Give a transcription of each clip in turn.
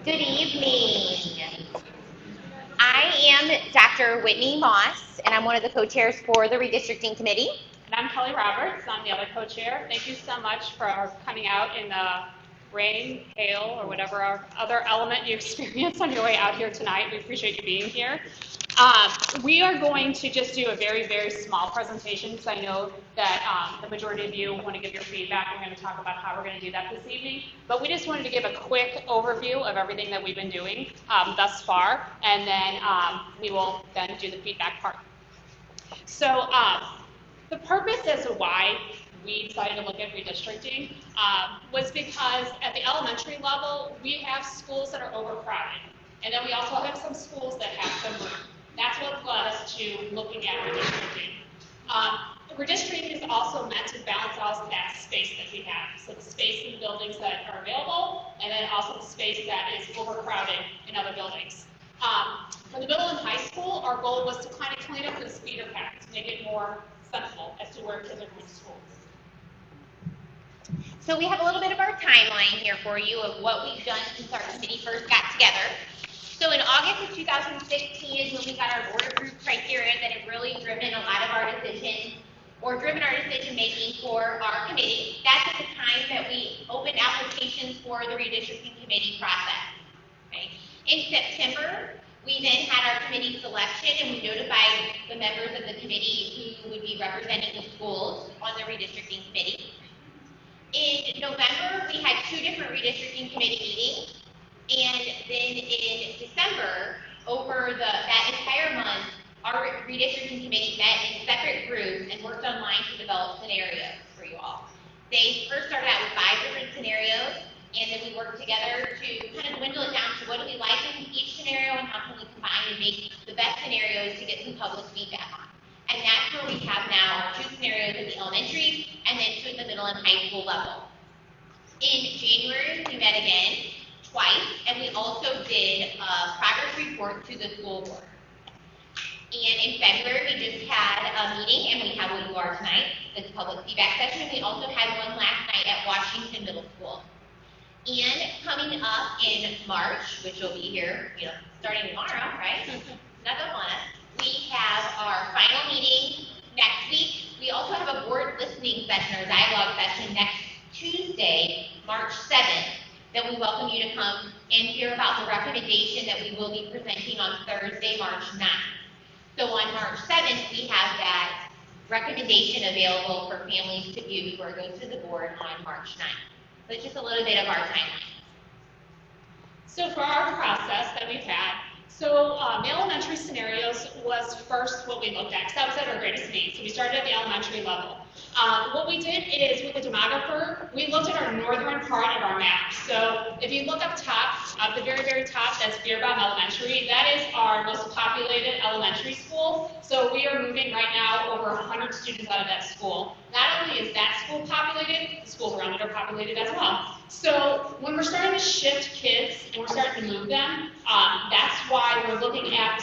Good evening. I am Dr. Whitney Moss, and I'm one of the co-chairs for the redistricting committee. And I'm Kelly Roberts. I'm the other co-chair. Thank you so much for coming out in the rain, hail, or whatever other element you experience on your way out here tonight. We appreciate you being here. We are going to just do a very, very small presentation because I know that the majority of you want to give your feedback. We're going to talk about how we're going to do that this evening. But we just wanted to give a quick overview of everything that we've been doing thus far, and then we will then do the feedback part. So the purpose as to why we decided to look at redistricting was because at the elementary level, we have schools that are overcrowded. And then we also have some schools that have some room. That's what led us to looking at redistricting. Redistricting is also meant to balance out that space that we have. So the space in the buildings that are available, and then also the space that is overcrowded in other buildings. For the middle and high school, our goal was to kind of clean up this feeder pattern to make it more sensible as to where kids are going to school. So we have a little bit of our timeline here for you of what we've done since our committee first got together. So in August of 2016 is when we got our board approved criteria that have really driven a lot of our decisions or driven our decision making for our committee. That's at the time that we opened applications for the redistricting committee process. Okay. In September, we then had our committee selection and we notified the members of the committee who would be representing the schools on the redistricting committee. In November, we had 2 different redistricting committee meetings. And then in December, over that entire month, our redistricting committee met in separate groups and worked online to develop scenarios for you all. They first started out with 5 different scenarios, and then we worked together to kind of dwindle it down to what do we like in each scenario and how can we combine and make the best scenarios to get some public feedback on. And that's where we have now our 2 scenarios at the elementary and then 2 at the middle and high school level. In January, we met again twice, and we also did a progress report to the school board. And in February, we just had a meeting, and we have what you are tonight, this public feedback session, and we also had one last night at Washington Middle School. And coming up in March, which will be here, starting tomorrow, right? Another one. We have our final meeting next week. We also have a board listening session or dialogue session next Tuesday, March 7th, that we welcome you to come and hear about the recommendation that we will be presenting on Thursday, March 9th. So on March 7th, we have that recommendation available for families to view before it goes to the board on March 9th. So it's just a little bit of our timeline. So for our process that we've had, the elementary scenarios was first what we looked at, because that was at our greatest need. So we started at the elementary level. What we did is, with the demographer, we looked at our northern part of our map. So if you look up top, at the very, very top, that's Beerbaum Elementary. That is our most populated elementary school. So we are moving right now over 100 students out of that school. Not only is that school populated, the schools around it are populated as well. So when we're starting to shift kids and we're starting to move them, that's why we're looking at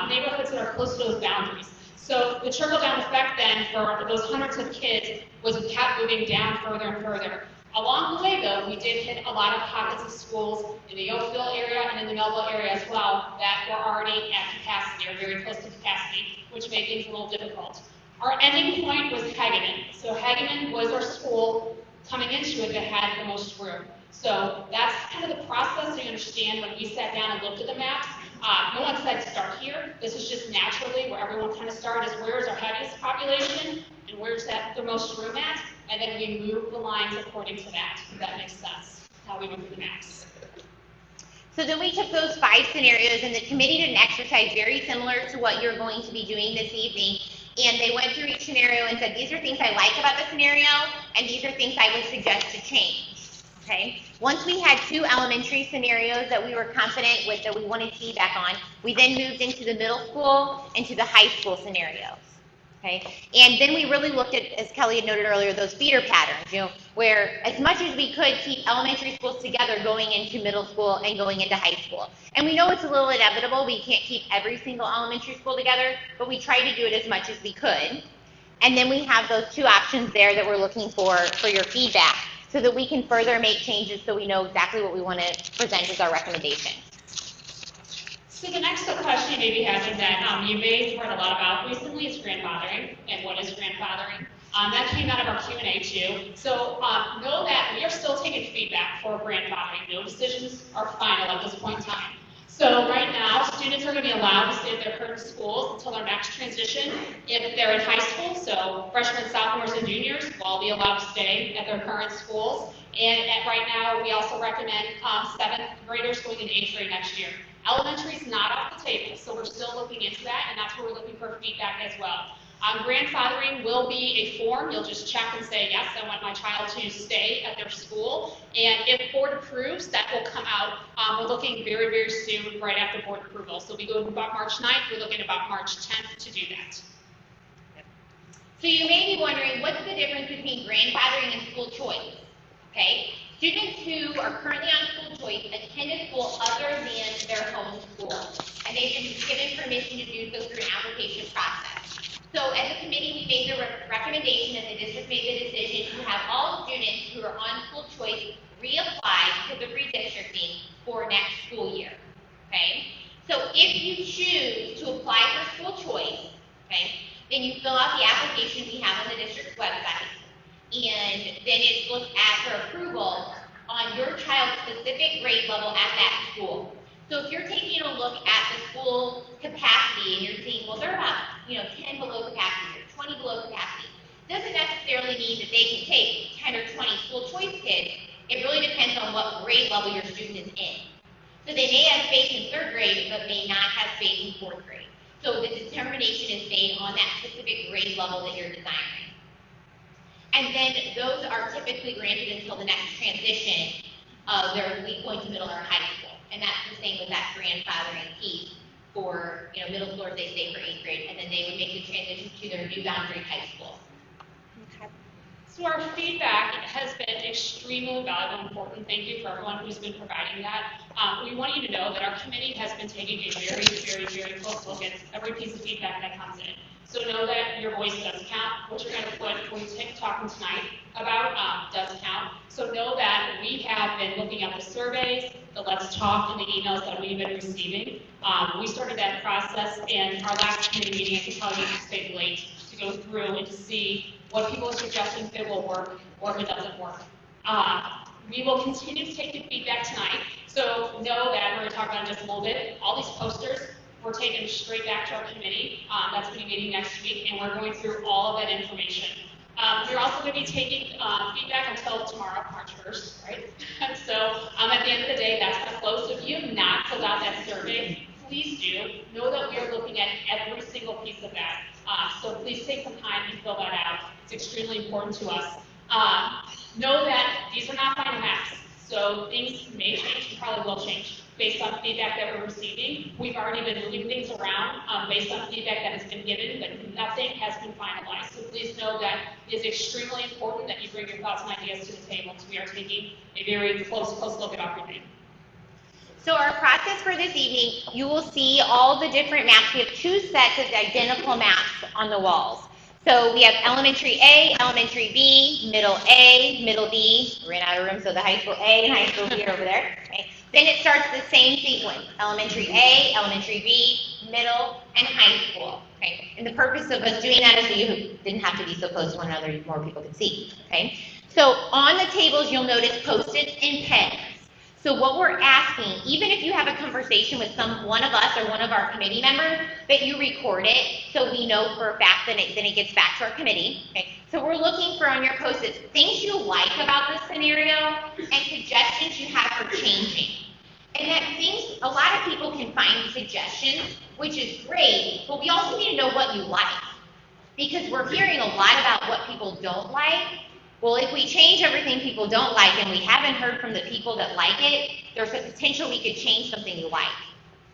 neighborhoods that are close to those boundaries. So the trickle-down effect then for those hundreds of kids was we kept moving down further and further. Along the way, though, we did hit a lot of pockets of schools in the Oakville area and in the Mehlville area as well that were already at capacity or very close to capacity, which made things a little difficult. Our ending point was Hageman. So Hageman was our school coming into it that had the most room. So that's kind of the process to understand when we sat down and looked at the maps. No one said start here. This is just naturally where everyone kind of started is where is our heaviest population and where's that the most room at, and then we move the lines according to that, if that makes sense, how we went through the maps. So then we took those 5 scenarios, and the committee did an exercise very similar to what you're going to be doing this evening. And they went through each scenario and said, these are things I like about the scenario, and these are things I would suggest to change. Okay. Once we had 2 elementary scenarios that we were confident with, that we wanted feedback on, we then moved into the middle school and to the high school scenarios. Okay. And then we really looked at, as Kelly had noted earlier, those feeder patterns, where as much as we could keep elementary schools together going into middle school and going into high school. And we know it's a little inevitable. We can't keep every single elementary school together, but we try to do it as much as we could. And then we have those 2 options there that we're looking for your feedback. so that we can further make changes so we know exactly what we want to present as our recommendation. So the next question you maybe have is that you may have heard a lot about recently is grandfathering, and what is grandfathering? That came out of our Q&A too. So know that we are still taking feedback for grandfathering. No decisions are final at this point in time. So right now, students are going to be allowed to stay at their current schools until their next transition. If they're in high school, so freshmen, sophomores, and juniors will all be allowed to stay at their current schools. And right now, we also recommend 7th graders going into 8th grade next year. Elementary is not off the table, so we're still looking into that, and that's where we're looking for feedback as well. Grandfathering will be a form. You'll just check and say, yes, I want my child to stay at their school. And if board approves, that will come out. We're looking very, very soon, right after board approval. So we go about March 9th. We're looking about March 10th to do that. So you may be wondering, what's the difference between grandfathering and school choice? Okay, students who are currently on school choice attend a school other than their home school, and they've been given permission to do so through an application process. So as a committee, we made the recommendation, and the district made the decision to have all students who are on school choice reapply to the redistricting for next school year. Okay, so if you choose to apply for school choice, okay, then you fill out the application we have on the district's website. And then it's looked at for approval on your child's specific grade level at that school. So if you're taking a look at the school capacity and you're seeing, well, they're about 10 below capacity or 20 below capacity, doesn't necessarily mean that they can take 10 or 20 school choice kids. It really depends on what grade level your student is in. So they may have space in 3rd grade, but may not have space in 4th grade. So the determination is made on that specific grade level that you're desiring. And then those are typically granted until the next transition of their going to middle or high school. And that's the same with that grandfathering piece for middle schoolers, they stay for 8th grade, and then they would make the transition to their new boundary high school. Okay. So our feedback has been extremely valuable and important. Thank you for everyone who's been providing that. We want you to know that our committee has been taking a very, very, very close look at every piece of feedback that comes in. So know that your voice does count. What you're going to put when we're talking tonight about does count. So know that we have been looking at the surveys, the Let's Talk, and the emails that we've been receiving. We started that process in our last committee meeting. I can tell you to stay late to go through and to see what people are suggesting if it will work or if it doesn't work. We will continue to take the feedback tonight. So know that we're going to talk about it just a little bit. All these posters, we're taking straight back to our committee. That's going to be meeting next week, and we're going through all of that information. We're also going to be taking feedback until tomorrow, March 1st, right? And so at the end of the day, that's going to close. So if you have not filled out that survey, please do. Know that we are looking at every single piece of that. So please take some time and fill that out. It's extremely important to us. Know that these are not final maps. So things may change and probably will change based on feedback that we're receiving. We've already been moving things around based on feedback that has been given, but nothing has been finalized. So please know that it is extremely important that you bring your thoughts and ideas to the table. So we are taking a very close look at everything. So our process for this evening, you will see all the different maps. We have 2 sets of identical maps on the walls. So we have elementary A, elementary B, middle A, middle B. We ran out of room, so the high school A and high school B are over there. Okay. Then it starts the same sequence: elementary A, elementary B, middle, and high school. Okay. And the purpose of us doing that is so you didn't have to be so close to one another, more people could see. Okay. So on the tables, you'll notice Post-its and pens. So what we're asking, even if you have a conversation with one of us or one of our committee members, that you record it so we know for a fact that it gets back to our committee. Okay? So we're looking for on your Post-its things you like about this scenario and suggestions you have for changing. And that things, a lot of people can find suggestions, which is great, but we also need to know what you like. Because we're hearing a lot about what people don't like. Well, if we change everything people don't like and we haven't heard from the people that like it, there's a potential we could change something you like,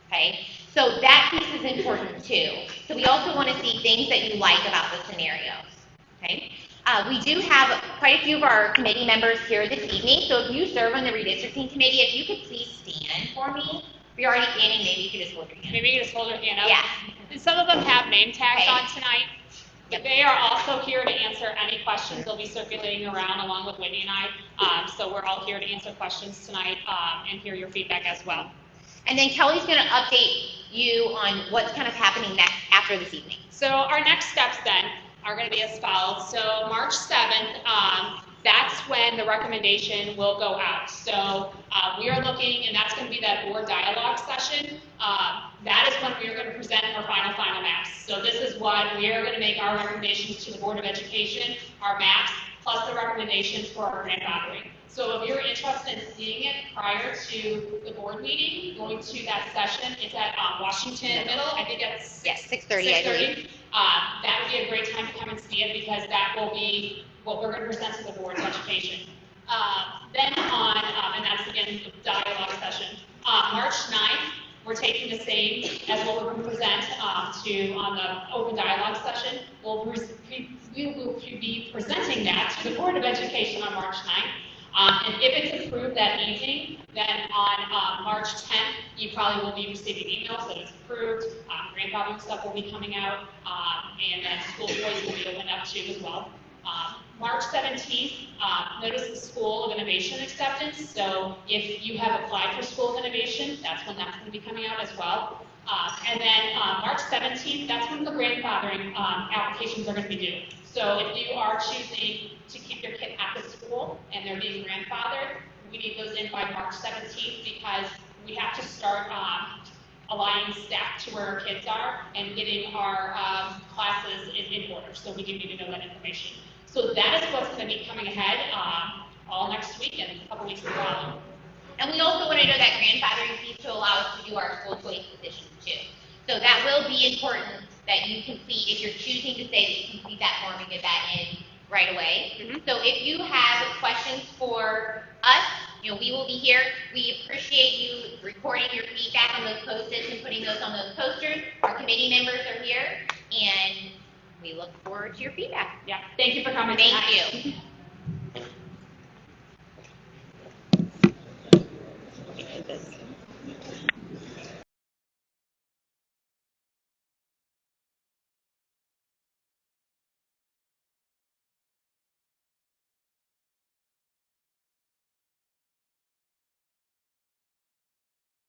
okay? So that piece is important too. So we also want to see things that you like about the scenarios, okay? We do have quite a few of our committee members here this evening, so if you serve on the redistricting committee, if you could please stand for me. If you're already standing, maybe you could just hold your hand. Maybe you just hold your hand up. Yeah. And some of them have name tags on tonight. But they are also here to answer any questions. They'll be circulating around along with Whitney and I. So we're all here to answer questions tonight and hear your feedback as well. And then Kelly's going to update you on what's kind of happening next after this evening. So our next steps then are going to be as follows. So March 7th, that's when the recommendation will go out. So we are looking, and that's going to be that board dialogue session. That is when we are going to present our final maps. So this is what we are going to make our recommendations to the Board of Education, our maps, plus the recommendations for our grandfathering. So if you're interested in seeing it prior to the board meeting, going to that session, it's at Washington Middle. I think that's 6:30, I believe. That would be a great time to come and see it because that will be what we're going to present to the Board of Education. Then on, and that's again the dialogue session, March 9th, we're taking the same as what we're going to present on the open dialogue session. We will be presenting that to the Board of Education on March 9th. And if it's approved that evening, then on March 10th, you probably will be receiving emails that it's approved. Grandfathering stuff will be coming out, and then school choice will be opened up too as well. March 17th, notice the School of Innovation acceptance. So if you have applied for School of Innovation, that's when that's going to be coming out as well. And then March 17th, that's when the grandfathering applications are going to be due. So if you are choosing to keep your kid at the school and they're being grandfathered, we need those in by March 17th because we have to start aligning staff to where our kids are and getting our classes in order. So we do need to know that information. So that is what's going to be coming ahead all next week and a couple weeks to follow. And we also want to know that grandfathering piece to allow us to do our school choice decisions too. So that will be important that you complete, if you're choosing to say that you complete that form and get that in right away. Mm-hmm. So if you have questions for us, we will be here. We appreciate you recording your feedback on those post-its and putting those on those posters. Our committee members are here, and we look forward to your feedback. Yeah, thank you for coming tonight. Thank you.